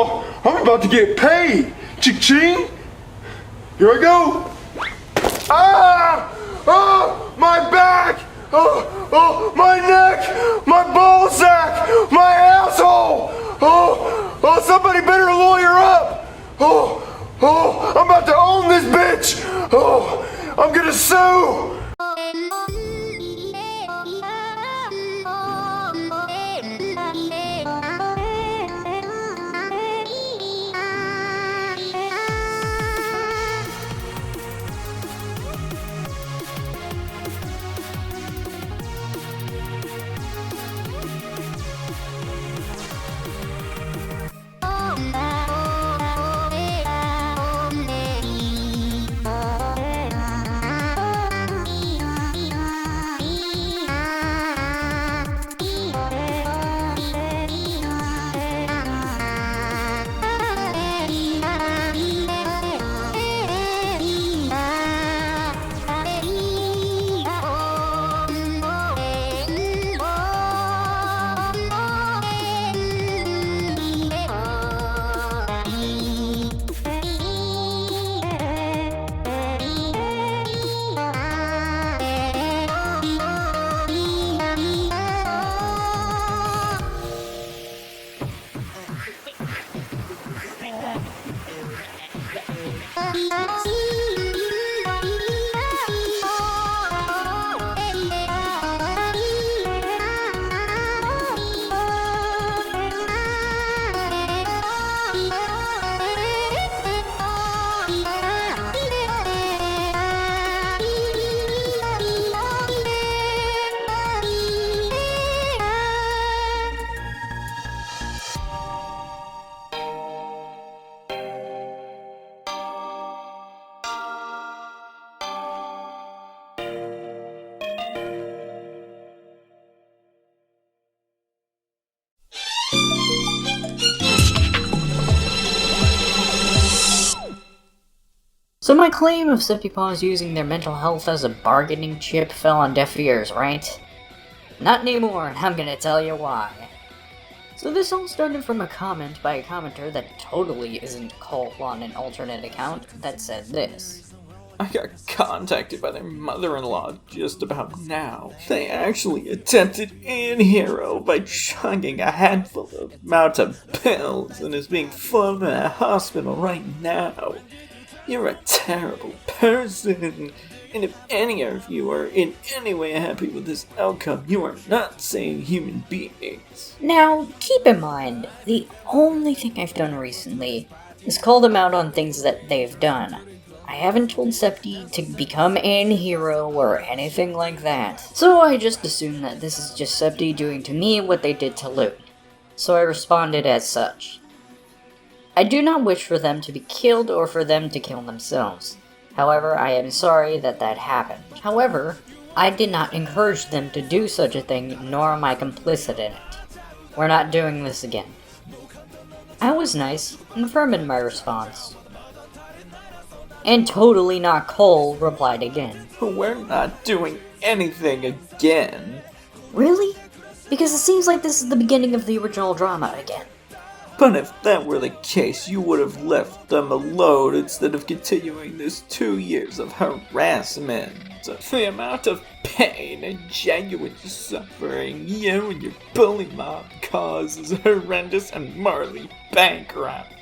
Oh, I'm about to get paid. Ching-ching. Here I go. Ah! Oh, my back! Oh, my neck! My ball sack! My asshole! Oh, somebody better lawyer up! Oh, I'm about to own this bitch! Oh, I'm gonna sue! So my claim of SeptyPaws using their mental health as a bargaining chip fell on deaf ears, right? Not anymore, and I'm gonna tell you why. So this all started from a comment by a commenter that totally isn't Cole on an alternate account that said this. I got contacted by their mother-in-law just about now. They actually attempted in hero by chugging a handful of amount of pills and is being flown to a hospital right now. You're a terrible person, and if any of you are in any way happy with this outcome, you are not sane human beings. Now, keep in mind, the only thing I've done recently is call them out on things that they've done. I haven't told Septy to become an hero or anything like that, so I just assumed that this is just Septy doing to me what they did to Loon. So I responded as such. I do not wish for them to be killed or for them to kill themselves. However, I am sorry that that happened. However, I did not encourage them to do such a thing, nor am I complicit in it. We're not doing this again. I was nice and firm in my response. And totally not Cole replied again. We're not doing anything again. Really? Because it seems like this is the beginning of the original drama again. But if that were the case, you would have left them alone instead of continuing this 2 years of harassment. The amount of pain and genuine suffering you and your bully mob cause is horrendous and morally bankrupt.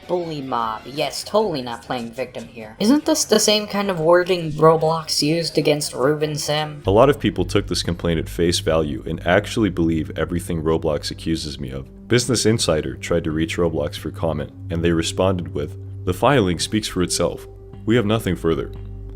Bully mob, yes, totally not playing victim here. Isn't this the same kind of wording Roblox used against Ruben Sim? A lot of people took this complaint at face value and actually believe everything Roblox accuses me of. Business Insider tried to reach Roblox for comment, and they responded with, "The filing speaks for itself. We have nothing further."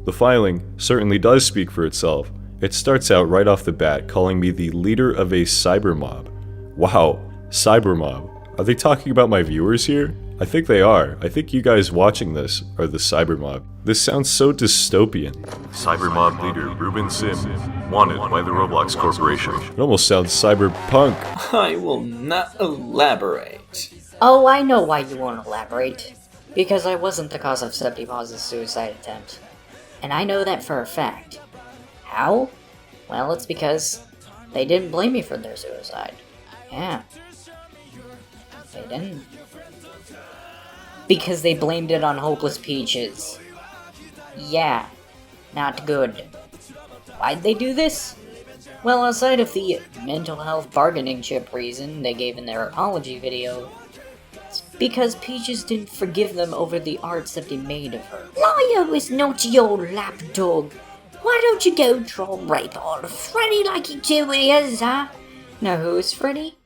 The filing certainly does speak for itself. It starts out right off the bat calling me the leader of a cyber mob. Wow, cyber mob. Are they talking about my viewers here? I think they are. I think you guys watching this are the cyber mob. This sounds so dystopian. Cyber mob leader Ruben Sim, wanted by the Roblox Corporation. It almost sounds cyberpunk. I will not elaborate. Oh, I know why you won't elaborate. Because I wasn't the cause of SeptyPaws' suicide attempt. And I know that for a fact. How? Well, it's because they didn't blame me for their suicide. Yeah. They didn't. Because they blamed it on Hopeless Peaches. Yeah, not good. Why'd they do this? Well, outside of the mental health bargaining chip reason they gave in their apology video, it's because Peaches didn't forgive them over the art Septy made of her. Lio is not your lapdog. Why don't you go try and rape on Freddy like you two is, huh? Now who is Freddy?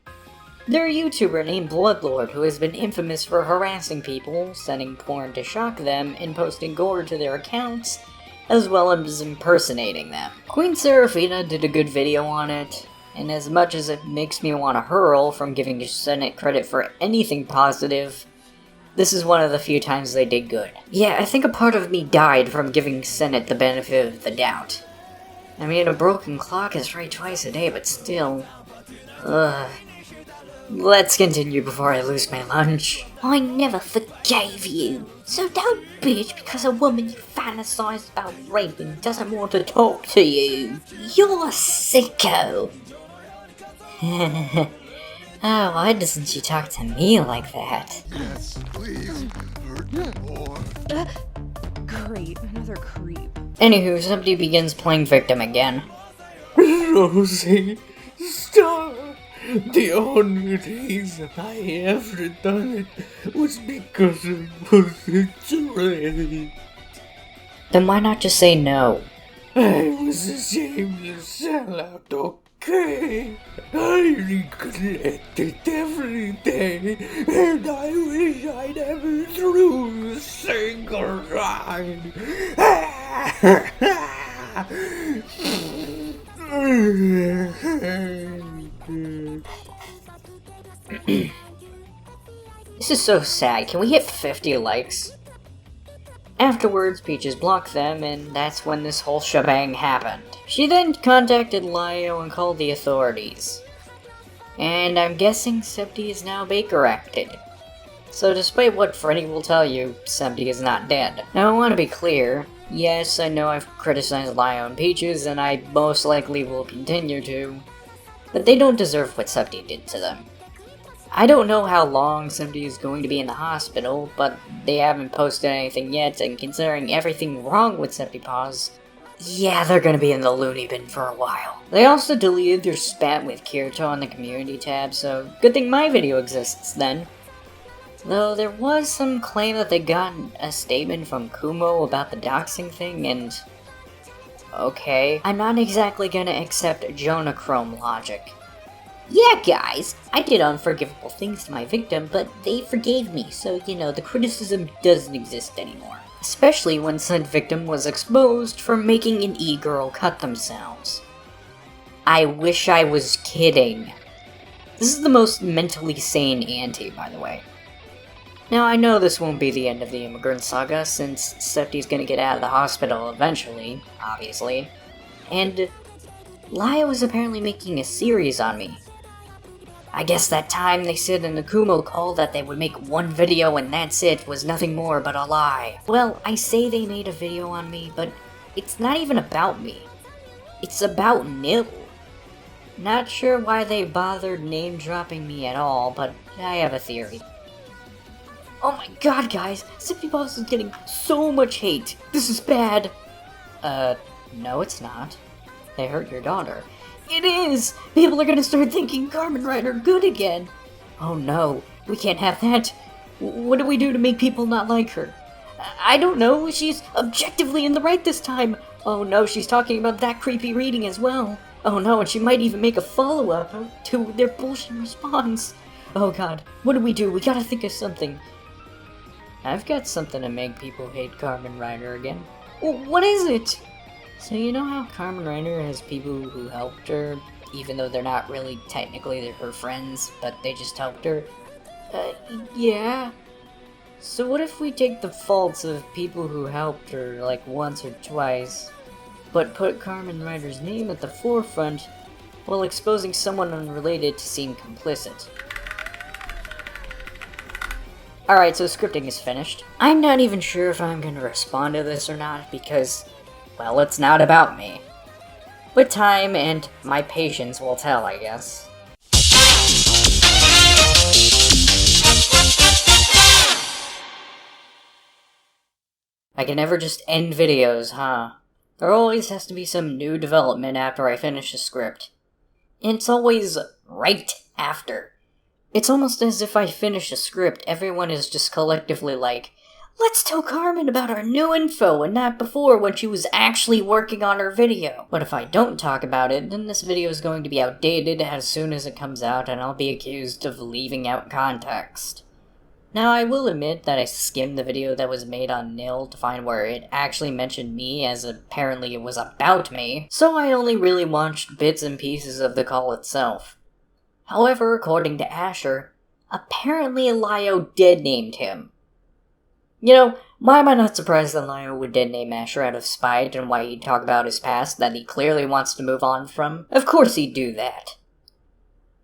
They're a YouTuber named Bloodlord who has been infamous for harassing people, sending porn to shock them, and posting gore to their accounts, as well as impersonating them. Queen Seraphina did a good video on it, and as much as it makes me want to hurl from giving Senate credit for anything positive, this is one of the few times they did good. Yeah, I think a part of me died from giving Senate the benefit of the doubt. I mean, a broken clock is right twice a day, but still. Ugh. Let's continue before I lose my lunch. I never forgave you. So don't bitch because a woman you fantasize about raping doesn't want to talk to you. You're a sicko. Oh, why doesn't she talk to me like that? Yes, please. Hurt me more. Creep, another creep. Anywho, somebody begins playing victim again. Rosie, stop! The only reason I ever done it was because it was a rape. Then why not just say no? I was ashamed to sell out, okay? I regret it every day, and I wish I never threw a single rhyme. This is so sad. Can we hit 50 likes? Afterwards, Peaches blocked them, and that's when this whole shebang happened. She then contacted Lio and called the authorities. And I'm guessing Septy is now Baker-acted. So despite what Freddy will tell you, Septy is not dead. Now I want to be clear. Yes, I know I've criticized Lio and Peaches, and I most likely will continue to. But they don't deserve what Septy did to them. I don't know how long Septy is going to be in the hospital, but they haven't posted anything yet, and considering everything wrong with SeptyPaws, yeah, they're gonna be in the loony bin for a while. They also deleted their spat with Kirito on the community tab, so good thing my video exists then. Though there was some claim that they got a statement from Kumo about the doxing thing, and okay, I'm not exactly gonna accept Jonachrome logic. Yeah, guys, I did unforgivable things to my victim, but they forgave me, so, you know, the criticism doesn't exist anymore. Especially when said victim was exposed for making an e-girl cut themselves. I wish I was kidding. This is the most mentally sane auntie, by the way. Now, I know this won't be the end of the immigrant saga, since Septy's gonna get out of the hospital eventually, obviously. And Lio is apparently making a series on me. I guess that time they said in the Kumo call that they would make one video and that's it was nothing more but a lie. Well, I say they made a video on me, but it's not even about me. It's about Nil. Not sure why they bothered name-dropping me at all, but I have a theory. Oh my god, guys! SeptyPaws is getting so much hate! This is bad! No it's not. They hurt your daughter. It is! People are gonna start thinking Carmen Rider good again! Oh no, we can't have that. What do we do to make people not like her? I don't know, she's objectively in the right this time! Oh no, she's talking about that creepy reading as well! Oh no, and she might even make a follow-up to their bullshit response! Oh god, what do? We gotta think of something. I've got something to make people hate Carmen Rider again. What is it? So you know how Carmen Rider has people who helped her, even though they're not really technically her friends, but they just helped her? Yeah. So what if we take the faults of people who helped her, like once or twice, but put Carmen Rider's name at the forefront, while exposing someone unrelated to seem complicit? Alright, so scripting is finished. I'm not even sure if I'm gonna respond to this or not, because, well, it's not about me. But time and my patience will tell, I guess. I can never just end videos, huh? There always has to be some new development after I finish a script. And it's always right after. It's almost as if I finish a script, everyone is just collectively like, let's tell Carmen about our new info and not before when she was actually working on her video. But if I don't talk about it, then this video is going to be outdated as soon as it comes out and I'll be accused of leaving out context. Now, I will admit that I skimmed the video that was made on Nil to find where it actually mentioned me, as apparently it was about me, so I only really watched bits and pieces of the call itself. However, according to Asher, apparently Lio dead named him. You know, why am I not surprised that Lio would dead name Asher out of spite and why he'd talk about his past that he clearly wants to move on from? Of course he'd do that.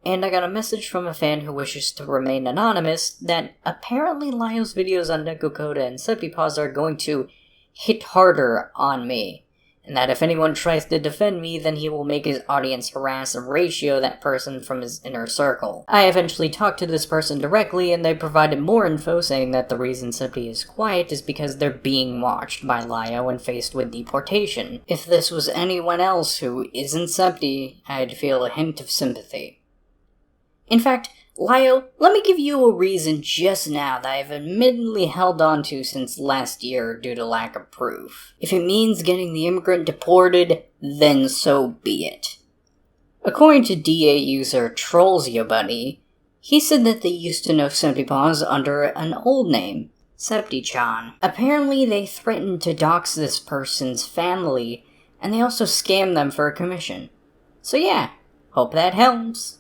And I got a message from a fan who wishes to remain anonymous that apparently Lio's videos on Nekokoda and SeptyPaws are going to hit harder on me, and that if anyone tries to defend me, then he will make his audience harass and ratio that person from his inner circle. I eventually talked to this person directly, and they provided more info saying that the reason Septy is quiet is because they're being watched by Lio and faced with deportation. If this was anyone else who isn't Septy, I'd feel a hint of sympathy. In fact, Lio, let me give you a reason just now that I've admittedly held on to since last year due to lack of proof. If it means getting the immigrant deported, then so be it. According to DA user TrollsYoBuddy, he said that they used to know SeptyPaws under an old name, SeptyChan. Apparently they threatened to dox this person's family, and they also scammed them for a commission. So yeah, hope that helps.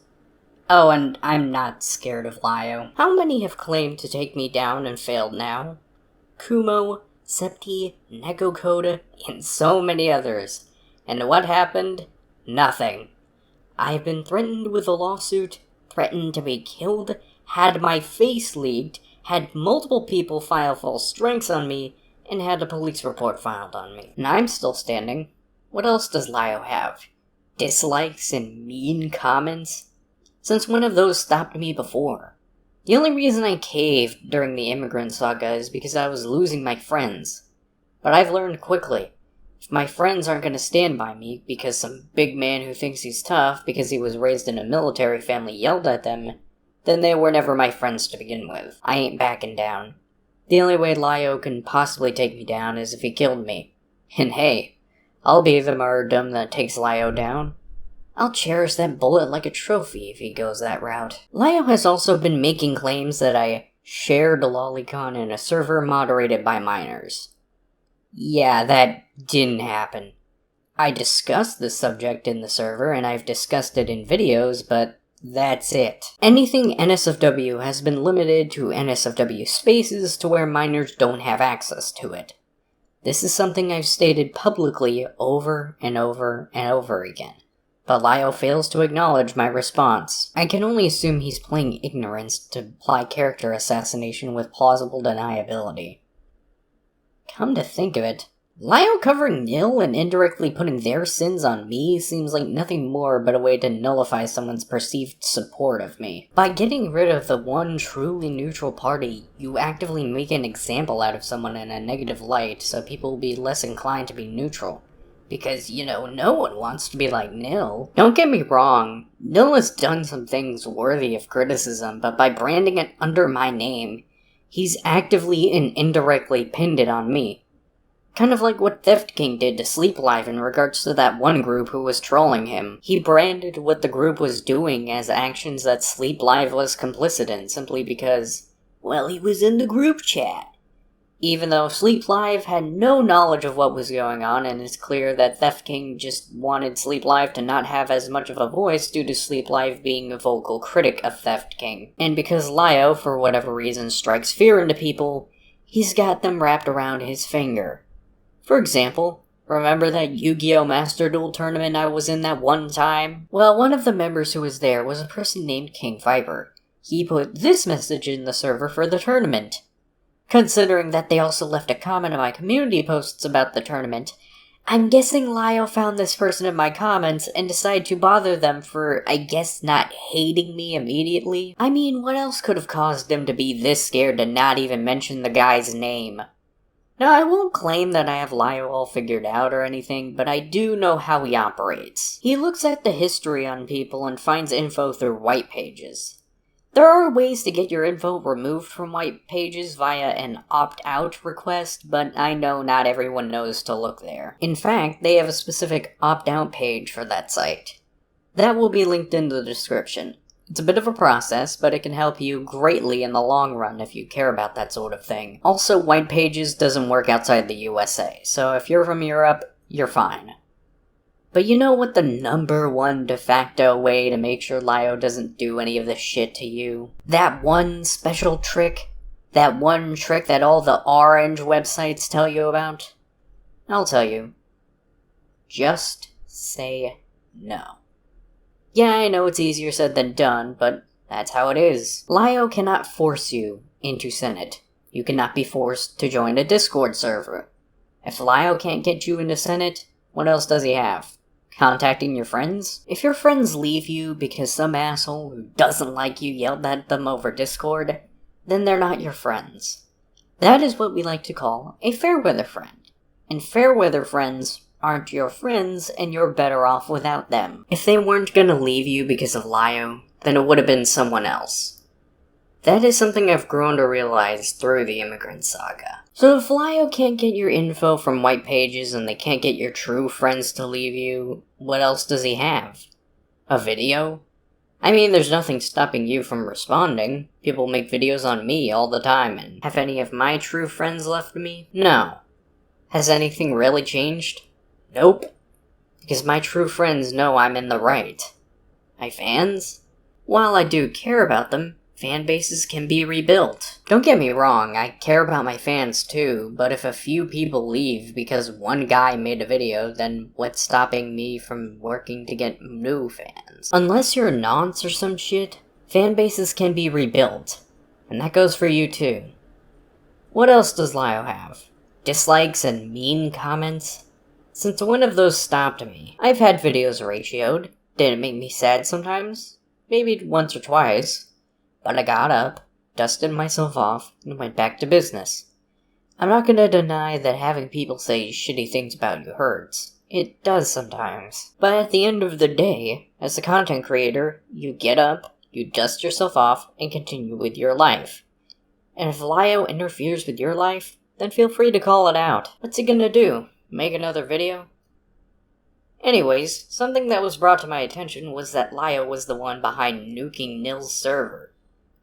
Oh, and I'm not scared of Lio. How many have claimed to take me down and failed now? Kumo, Septy, Nekokoda, and so many others. And what happened? Nothing. I've been threatened with a lawsuit, threatened to be killed, had my face leaked, had multiple people file false strikes on me, and had a police report filed on me. And I'm still standing. What else does Lio have? Dislikes and mean comments? Since when have those stopped me before? The only reason I caved during the immigrant saga is because I was losing my friends. But I've learned quickly, if my friends aren't going to stand by me because some big man who thinks he's tough because he was raised in a military family yelled at them, then they were never my friends to begin with. I ain't backing down. The only way Lio can possibly take me down is if he killed me. And hey, I'll be the martyrdom that takes Lio down. I'll cherish that bullet like a trophy if he goes that route. Lio has also been making claims that I shared a lolicon in a server moderated by minors. Yeah, that didn't happen. I discussed this subject in the server, and I've discussed it in videos, but that's it. Anything NSFW has been limited to NSFW spaces to where minors don't have access to it. This is something I've stated publicly over and over and over again. But Lio fails to acknowledge my response. I can only assume he's playing ignorance to imply character assassination with plausible deniability. Come to think of it, Lio covering Nil and indirectly putting their sins on me seems like nothing more but a way to nullify someone's perceived support of me. By getting rid of the one truly neutral party, you actively make an example out of someone in a negative light, so people will be less inclined to be neutral. Because, you know, no one wants to be like Nil. Don't get me wrong, Nil has done some things worthy of criticism, but by branding it under my name, he's actively and indirectly pinned it on me. Kind of like what Theft King did to Sleep Live in regards to that one group who was trolling him. He branded what the group was doing as actions that Sleep Live was complicit in simply because, well, he was in the group chat. Even though Sleep Live had no knowledge of what was going on, and it's clear that Theft King just wanted Sleep Live to not have as much of a voice due to Sleep Live being a vocal critic of Theft King. And because Lio, for whatever reason, strikes fear into people, he's got them wrapped around his finger. For example, remember that Yu-Gi-Oh! Master Duel tournament I was in that one time? Well, one of the members who was there was a person named King Viper. He put this message in the server for the tournament. Considering that they also left a comment on my community posts about the tournament, I'm guessing Lio found this person in my comments and decided to bother them for, I guess, not hating me immediately. I mean, what else could have caused him to be this scared to not even mention the guy's name? Now, I won't claim that I have Lio all figured out or anything, but I do know how he operates. He looks at the history on people and finds info through white pages. There are ways to get your info removed from white pages via an opt-out request, but I know not everyone knows to look there. In fact, they have a specific opt-out page for that site. That will be linked in the description. It's a bit of a process, but it can help you greatly in the long run if you care about that sort of thing. Also, white pages doesn't work outside the USA, so if you're from Europe, you're fine. But you know what the #1 de facto way to make sure Lio doesn't do any of this shit to you? That one special trick? That one trick that all the orange websites tell you about? I'll tell you. Just say no. Yeah, I know it's easier said than done, but that's how it is. Lio cannot force you into Senate. You cannot be forced to join a Discord server. If Lio can't get you into Senate, what else does he have? Contacting your friends? If your friends leave you because some asshole who doesn't like you yelled at them over Discord, then they're not your friends. That is what we like to call a fair weather friend. And fair weather friends aren't your friends, and you're better off without them. If they weren't gonna leave you because of Lio, then it would have been someone else. That is something I've grown to realize through the immigrant saga. So if Lio can't get your info from white pages and they can't get your true friends to leave you, what else does he have? A video? I mean, there's nothing stopping you from responding. People make videos on me all the time, and have any of my true friends left me? No. Has anything really changed? Nope. Because my true friends know I'm in the right. My fans? While I do care about them, fan bases can be rebuilt. Don't get me wrong, I care about my fans too, but if a few people leave because one guy made a video, then what's stopping me from working to get new fans? Unless you're a nonce or some shit, fan bases can be rebuilt. And that goes for you too. What else does Lio have? Dislikes and mean comments? Since one of those stopped me, I've had videos ratioed. Did it make me sad sometimes? Maybe once or twice. But I got up, dusted myself off, and went back to business. I'm not gonna deny that having people say shitty things about you hurts. It does sometimes. But at the end of the day, as a content creator, you get up, you dust yourself off, and continue with your life. And if Lio interferes with your life, then feel free to call it out. What's he gonna do? Make another video? Anyways, something that was brought to my attention was that Lio was the one behind nuking Nil's server.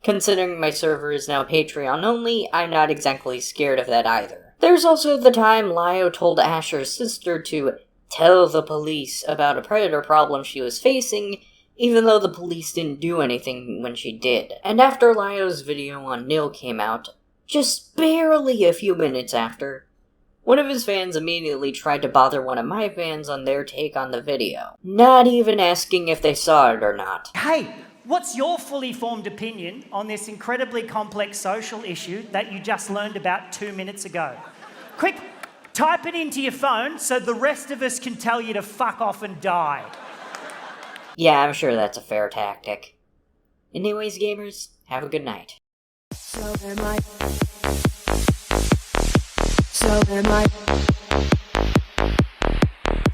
Considering my server is now Patreon only, I'm not exactly scared of that either. There's also the time Lio told Asher's sister to tell the police about a predator problem she was facing, even though the police didn't do anything when she did. And after Lio's video on Nil came out, just barely a few minutes after, one of his fans immediately tried to bother one of my fans on their take on the video, not even asking if they saw it or not. Hey, what's your fully formed opinion on this incredibly complex social issue that you just learned about 2 minutes ago? Quick, type it into your phone so the rest of us can tell you to fuck off and die. Yeah, I'm sure that's a fair tactic. Anyways, gamers, have a good night. So am I. So am I.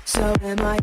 So am I.